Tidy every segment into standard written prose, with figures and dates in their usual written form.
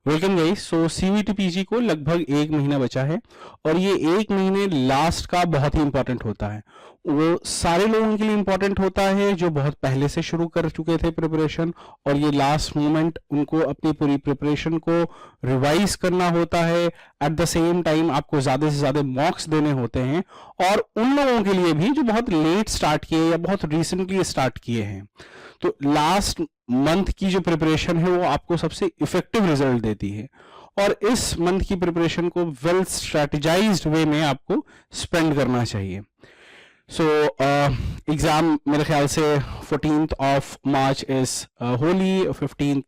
Welcome guys. So CVT PG को लगभग 1 महीना बचा है और ये 1 महीने लास्ट का बहुत ही इंपॉर्टेंट होता है। वो सारे लोगों के लिए इंपॉर्टेंट होता है जो बहुत पहले से शुरू कर चुके थे प्रिपरेशन, और ये लास्ट मोमेंट उनको अपनी पूरी प्रिपरेशन को रिवाइज करना होता है। एट द सेम टाइम आपको ज्यादा से ज्यादा मॉक्स देने होते हैं, और उन लोगों के लिए भी जो बहुत लेट स्टार्ट किए या बहुत रिसेंटली स्टार्ट किए हैं। तो लास्ट मंथ की जो प्रिपरेशन है वो आपको सबसे इफेक्टिव रिजल्ट देती है, और इस मंथ की प्रिपरेशन को वेल स्ट्रेटेजाइज्ड वे में आपको स्पेंड करना चाहिए। सो एग्जाम मेरे ख्याल से 14th of March is Holi, 15th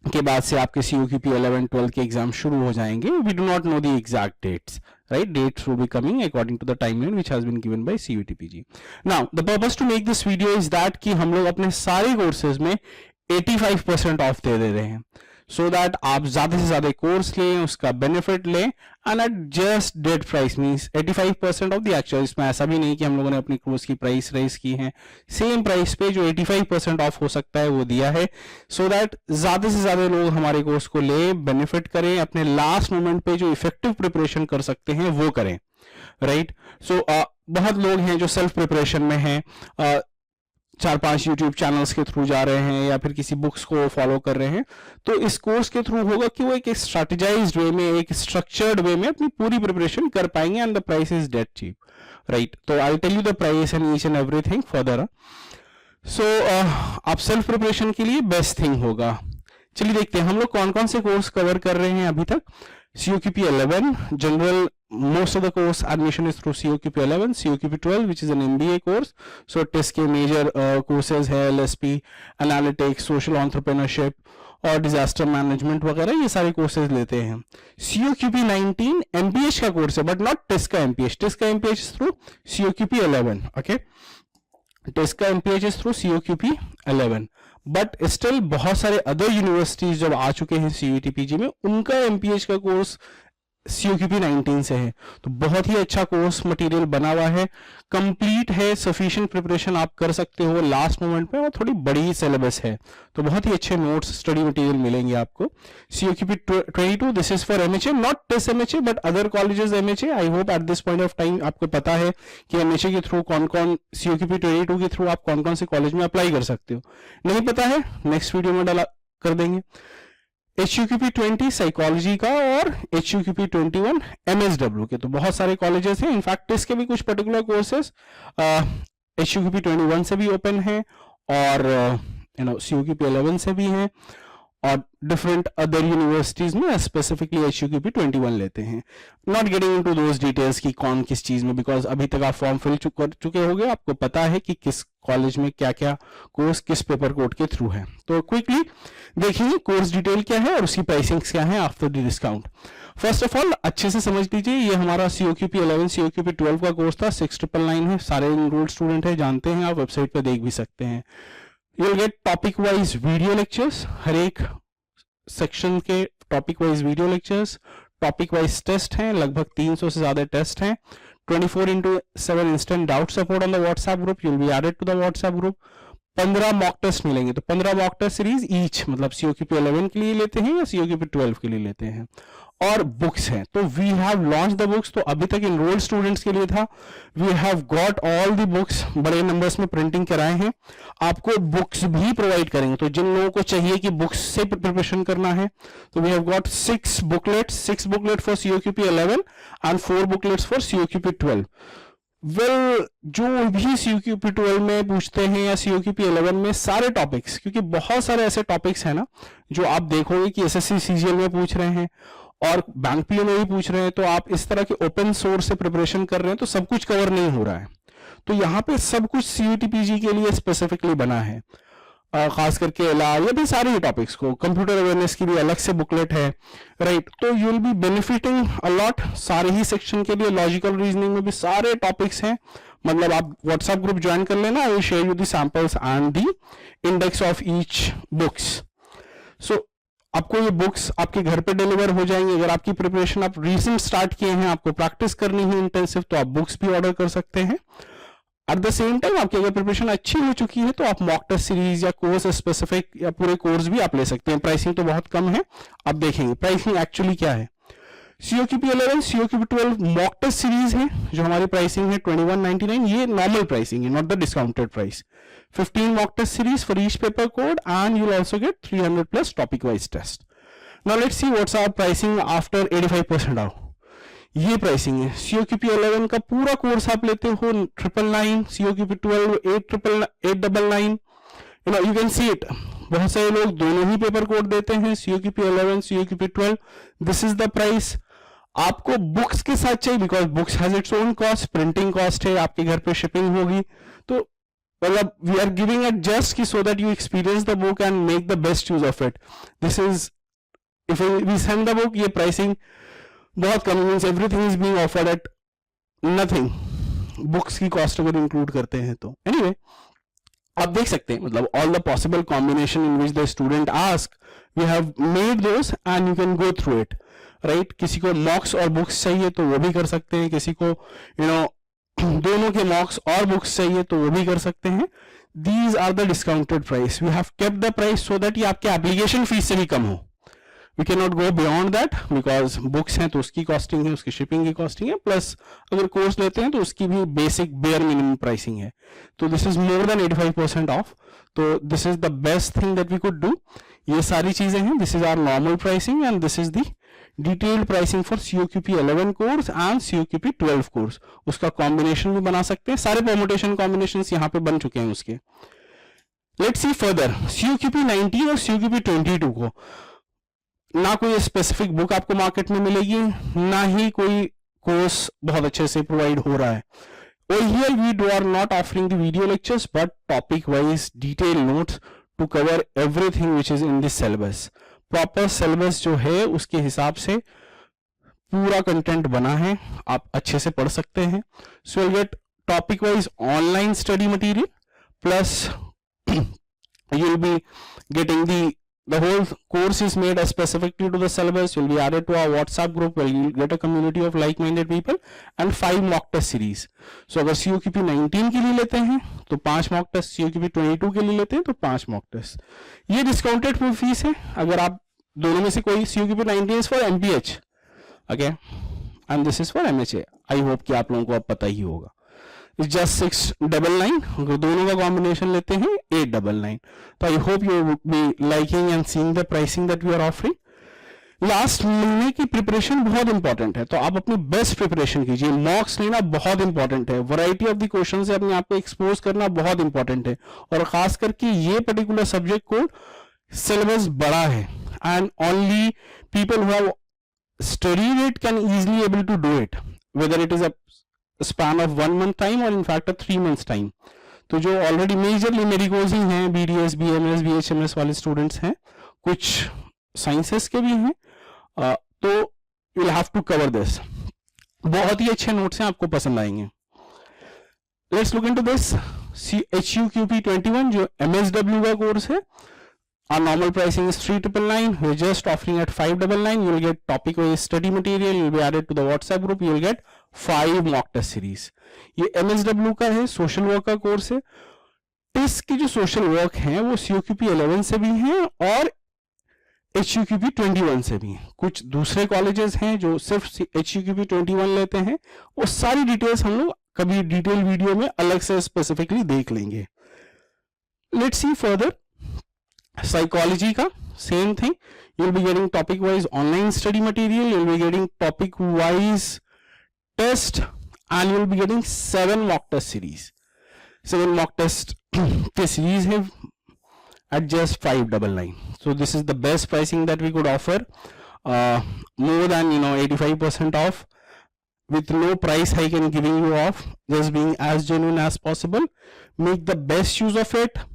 के बाद से आपके COQP 11 12 के एग्जाम शुरू हो जाएंगे। We do not know the exact dates, right? Dates will be coming according to the timeline which has been given by CVTPG. Now the purpose to make this video is that कि हम लोग अपने सारे courses में 85% of दे रहे हैं, so that आप ज्यादा से ज्यादा कोर्स लें, उसका बेनिफिट लें, and at just dead price means 85% of the actual. इसमें ऐसा भी नहीं कि हम लोगों ने अपनी कोर्स की प्राइस रेस की है, सेम प्राइस पे जो 85% ऑफ हो सकता है वो दिया है, so that ज्यादा से ज्यादा लोग हमारे कोर्स को लें, बेनिफिट करें, अपने लास्ट मोमेंट पे जो इफेक्टिव प्रिपरेशन कर सकते हैं वो करें, राइट? सो बहुत लोग हैं जो सेल्फ प्रिपरेशन में हैं, 4-5 यूट्यूब चैनल्स के थ्रू जा रहे हैं या फिर किसी बुक्स को फॉलो कर रहे हैं। तो इस कोर्स के थ्रू होगा कि वो एक स्ट्रेटेजाइज्ड वे में, एक स्ट्रक्चर्ड वे में अपनी पूरी प्रिपरेशन कर पाएंगे, and the price is dead cheap, right? तो I tell you the price and each and everything further. So आप सेल्फ प्रिपरेशन के लिए बेस्ट थिंग होगा। चलिए देखते हैं हम लोग कौन कौन से कोर्स कवर कर रहे हैं अभी तक। COQP 11 general, most of the course admission is through COQP 11, COQP 12 which is an MBA course, so TISC के major courses है LSP, analytics, social entrepreneurship और disaster management वगैरह, ये सारे courses लेते हैं। COQP 19 MPH का course है but not TISC का MPH। TISC का MPH is through COQP 11, okay? TISC का MPH is through COQP 11, but still बहुत सारे अदर यूनिवर्सिटीज जब आ चुके हैं CVTPG में, उनका MPH का कोर्स COQP 19 से है। तो बहुत ही अच्छा कोर्स मटेरियल बना हुआ है, कंप्लीट है, सफिशिएंट प्रिपरेशन आप कर सकते हो लास्ट मोमेंट में, और थोड़ी बड़ी सिलेबस है, तो बहुत ही अच्छे नोट्स, स्टडी मटेरियल मिलेंगे आपको। COQP 22 this is for MHA, not TISC MHA but other colleges MHA। I hope at this point of time आपको पता है कि MHA के थ्रू कौन कौन, COQP 22 के थ्रू आप कौन कौन से कॉलेज में अप्लाई कर सकते हो। नहीं पता है, नेक्स्ट वीडियो में डाला कर देंगे। HUQP 20 साइकोलॉजी का और HUQP 21 MSW के, तो बहुत सारे कॉलेजेस हैं। इनफैक्ट इसके भी कुछ पर्टिकुलर कोर्सेस HUQP 21 से भी ओपन है, और COQP 11 से भी हैं, और डिफरेंट अदर यूनिवर्सिटीज में स्पेसिफिकली HUQP 21 लेते हैं। Not getting into those details कि कौन किस चीज में, बिकॉज अभी तक आप फॉर्म फिल कर चुके होंगे, आपको पता है कि किस कॉलेज में क्या क्या कोर्स किस पेपर कोड के थ्रू है। तो क्विकली देखिए कोर्स डिटेल क्या है और उसकी प्राइसिंग क्या है after the discount. First of all अच्छे से समझ लीजिए, ये हमारा COQP 11 COQP 12 का कोर्स था, 6999 है, सारे एनरोल्ड स्टूडेंट है, जानते हैं, आप वेबसाइट पर देख भी सकते हैं। You will get topic wise video lectures, हर एक सेक्शन के topic wise video lectures, topic wise test हैं, लगभग 300 से ज्यादा टेस्ट हैं, 24/7 instant doubt support on the WhatsApp group, you will be added to the WhatsApp group. 15 mock test मिलेंगे, तो 15 मॉक टेस्ट सीरीज ईच, मतलब COQP 11 के लिए लेते हैं या COQP 12 के लिए लेते हैं। और बुक्स हैं, तो we have launch the books, तो अभी तक इनरोल्ड स्टूडेंट्स के लिए था। We have got all the books, बड़े नंबर्स में प्रिंटिंग कराए हैं, आपको बुक्स भी प्रोवाइड करेंगे। तो जिन लोगों को चाहिए कि बुक्स से प्रिपरेशन करना है, तो we have got 6 booklet for COQP 11 and 4 booklets for COQP 12। Well जो भी COQP 12 में पूछते हैं या COQP 11 में सारे टॉपिक्स, क्योंकि बहुत सारे ऐसे टॉपिक्स हैं ना जो आप देखोगे कि SSC CGL में पूछ रहे हैं और बैंक PO में भी पूछ रहे हैं, तो आप इस तरह के ओपन सोर्स से प्रिपरेशन कर रहे हैं, तो सब कुछ कवर नहीं हो रहा है। तो यहाँ पे सब कुछ CVTPG के लिए स्पेसिफिकली बना है, खास करके LR या भी सारे टॉपिक्स को, कंप्यूटर अवेयरनेस की भी अलग से बुकलेट है, राइट? तो you will be benefiting a lot, सारे ही सेक्शन के लिए, लॉजिकल रीजनिंग में भी सारे टॉपिक्स हैं। मतलब आप व्हाट्सएप ग्रुप ज्वाइन कर लेना, I will share you the samples and the index of each books. So आपको ये बुक्स आपके घर पे डिलीवर हो जाएंगे। अगर आपकी प्रिपरेशन आप रिसेंट स्टार्ट किए हैं, आपको प्रैक्टिस करनी है इंटेंसिव, तो आप बुक्स भी ऑर्डर कर सकते हैं। एट द सेम टाइम आपकी अगर प्रिपरेशन अच्छी हो चुकी है तो आप मॉक टेस्ट सीरीज या कोर्स स्पेसिफिक या पूरे कोर्स भी आप ले सकते हैं। प्राइसिंग तो बहुत कम है, आप देखेंगे प्राइसिंग एक्चुअली क्या है। COQP 11 COQP 12 mock test series है, जो हमारी प्राइसिंग है 2199, ये नॉर्मल प्राइसिंग है, not the discounted price. 15 mock test series for each paper code, and you'll also get 300 plus topic wise test. Now let's see what's our pricing after 85% off. ये pricing है। COQP 11 का पूरा course आप लेते हो 999, COQP 12 899, you can see it. बहुत सारे लोग दोनों ही पेपर कोड देते हैं, COQP 11 COQP 12। This is the price. आपको बुक्स के साथ चाहिए, because books has its own cost, printing cost है, आपके घर पे शिपिंग होगी, तो मतलब we are giving it just की so that you experience the book and make the best use of it. This is if we send the book, ये pricing बहुत कम, means everything is being offered at nothing, books की cost अगर include करते हैं तो। Anyway आप देख सकते हैं, मतलब all the possible combination in which the student ask, we have made those and you can go through it, right. किसी को मॉक्स और बुक्स चाहिए तो वो भी कर सकते हैं, किसी को दोनों के मॉक्स और बुक्स चाहिए तो वो भी कर सकते हैं। These are the discounted price, we have kept the price so that ये आपके एप्लीकेशन फीस से भी कम हो। We can not go beyond that, because books हैं तो उसकी कॉस्टिंग है, उसकी शिपिंग की कॉस्टिंग है, प्लस अगर कोर्स लेते हैं तो उसकी भी बेसिक बेयर मिनिमम प्राइसिंग है। तो this is more than 85% off, तो this is the best thing that we could do. ये सारी चीजें हैं, this is our normal pricing and this is the detailed pricing for COQP 11 course and COQP 12 course. उसका combination भी बना सकते हैं, सारे परमुटेशन कॉम्बिनेशन यहाँ पे बन चुके हैं उसके। लेट्स सी फर्दर, COQP 19 और COQP 22 को ना कोई स्पेसिफिक बुक आपको मार्केट में मिलेगी, ना ही कोई कोर्स बहुत अच्छे से प्रोवाइड हो रहा है। Over here we are not offering the video lectures but topic wise detailed notes to cover everything which is in the syllabus. Proper syllabus जो है उसके हिसाब से पूरा कंटेंट बना है, आप अच्छे से पढ़ सकते हैं। So will get topic wise online study material, plus you will be getting the whole course is made specifically to the syllabus. You will be added to our WhatsApp group where you will get a community of like-minded people and 5 mock test series. So अगर COQP 19 के लिए लेते हैं तो 5 mock test, COQP 22 के लिए लेते हैं तो 5 mock test. ये डिस्काउंटेड फीस है। अगर आप दोनों में से कोई, COQP 19 is for MPH, okay, and this is for MHA. I hope कि आप लोगों को अब पता ही होगा। It's just 699, अगर दोनों का कॉम्बिनेशन लेते हैं 899। तो I hope you would be liking and seeing the pricing that we are offering. Last महीने की प्रिपरेशन बहुत इंपॉर्टेंट है, तो आप अपनी बेस्ट प्रिपरेशन कीजिए। मॉक्स लेना बहुत इंपॉर्टेंट है, वैरायटी ऑफ द क्वेश्चन से अपने आप को एक्सपोज करना बहुत इंपॉर्टेंट है, और खास करके ये पर्टिकुलर सब्जेक्ट को सिलेबस बड़ा है and only people who have studied it can easily able to do it, whether it is a span of 1 month time or in fact a 3 months time। तो जो ऑलरेडी मेजरली मेडिकोज ही हैं, BDS BMS BHMS वाले students हैं, कुछ sciences के भी हैं, तो you will have to cover this. बहुत ही अच्छे नोट्स हैं, आपको पसंद आएंगे। Let's look into this HUQP 21 जो MSW का कोर्स है। Our normal pricing is 399. We're just offering at 599. You will get topic wise study material. You will be added to the WhatsApp group. You will get 5 mock test series. ये MSW का है, social work का course है। Test की जो social work है वो COQP 11 से भी है और HUQP 21 से भी है। कुछ दूसरे कॉलेजेस हैं जो सिर्फ HUQP 21 लेते हैं, वो सारी डिटेल्स हम लोग कभी डिटेल वीडियो में अलग से स्पेसिफिकली देख लेंगे। Let's see further. साइकोलॉजी का same thing, you will be getting topic wise online study material, you will be getting topic wise test and you will be getting 7 mock test series. 7 mock test के series है at just 599. So this is the best pricing that we could offer, more than 85% off, with no price hike and giving you off, just being as genuine as possible. Make the best use of it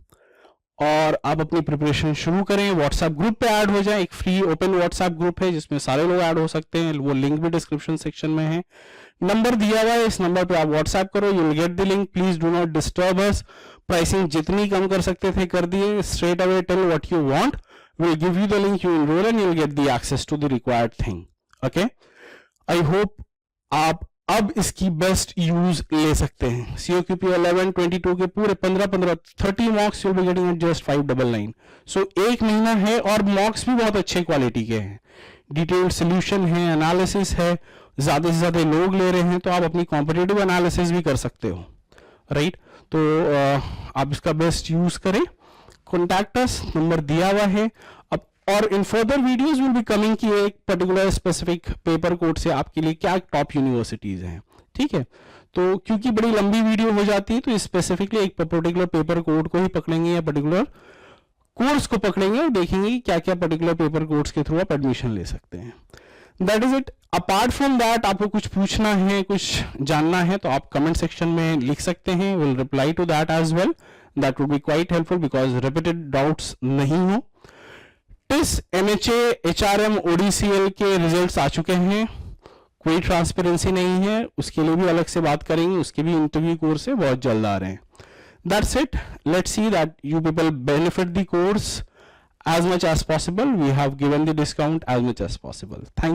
और आप अपनी preparation शुरू करें। WhatsApp group पे add हो जाए, एक free open WhatsApp group है जिसमें सारे लोग ऐड हो सकते हैं, वो लिंक भी डिस्क्रिप्शन सेक्शन में है। नंबर दिया हुआ है, इस नंबर पे आप व्हाट्सएप करो, you will get the link. Please do not disturb us. Pricing जितनी कम कर सकते थे कर दिए। Straight away tell what you want, we will give you the link, you enroll and you will get the access to the required thing. Okay, I hope आप अब इसकी बेस्ट यूज ले सकते हैं। COQP 11, 22 के पूरे 30 मॉक्स you'll be getting at just 599। सो एक महीना है और मॉक्स भी बहुत अच्छे क्वालिटी के हैं, डिटेल्ड सोल्यूशन है, एनालिसिस है, ज्यादा से ज्यादा लोग ले रहे हैं, तो आप अपनी कॉम्पिटिटिव एनालिसिस भी कर सकते हो, राइट। तो आप इसका बेस्ट यूज करें। कॉन्टैक्ट अस, नंबर दिया हुआ है। अब और in further videos will be coming कि एक पर्टिकुलर स्पेसिफिक पेपर कोड से आपके लिए क्या टॉप यूनिवर्सिटीज हैं, ठीक है। तो क्योंकि बड़ी लंबी वीडियो हो जाती है तो स्पेसिफिकली एक पर्टिकुलर पेपर कोड को ही पकड़ेंगे या पर्टिकुलर कोर्स को पकड़ेंगे और देखेंगे कि क्या क्या पर्टिकुलर पेपर कोड्स के थ्रू आप एडमिशन ले सकते हैं। That is it. Apart from that आपको कुछ पूछना है, कुछ जानना है, तो आप कमेंट सेक्शन में लिख सकते हैं, will reply to that as well. That would be quite helpful because repeated doubts नहीं हो। टिस, NHA, HRM, ODCL के रिजल्ट्स आ चुके हैं, कोई ट्रांसपेरेंसी नहीं है, उसके लिए भी अलग से बात करेंगे, उसके भी इंटरव्यू कोर्स है, बहुत जल्द आ रहे हैं। That's it. Let's see that you people benefit the course as much as possible. We have given the discount as much as possible. Thank you.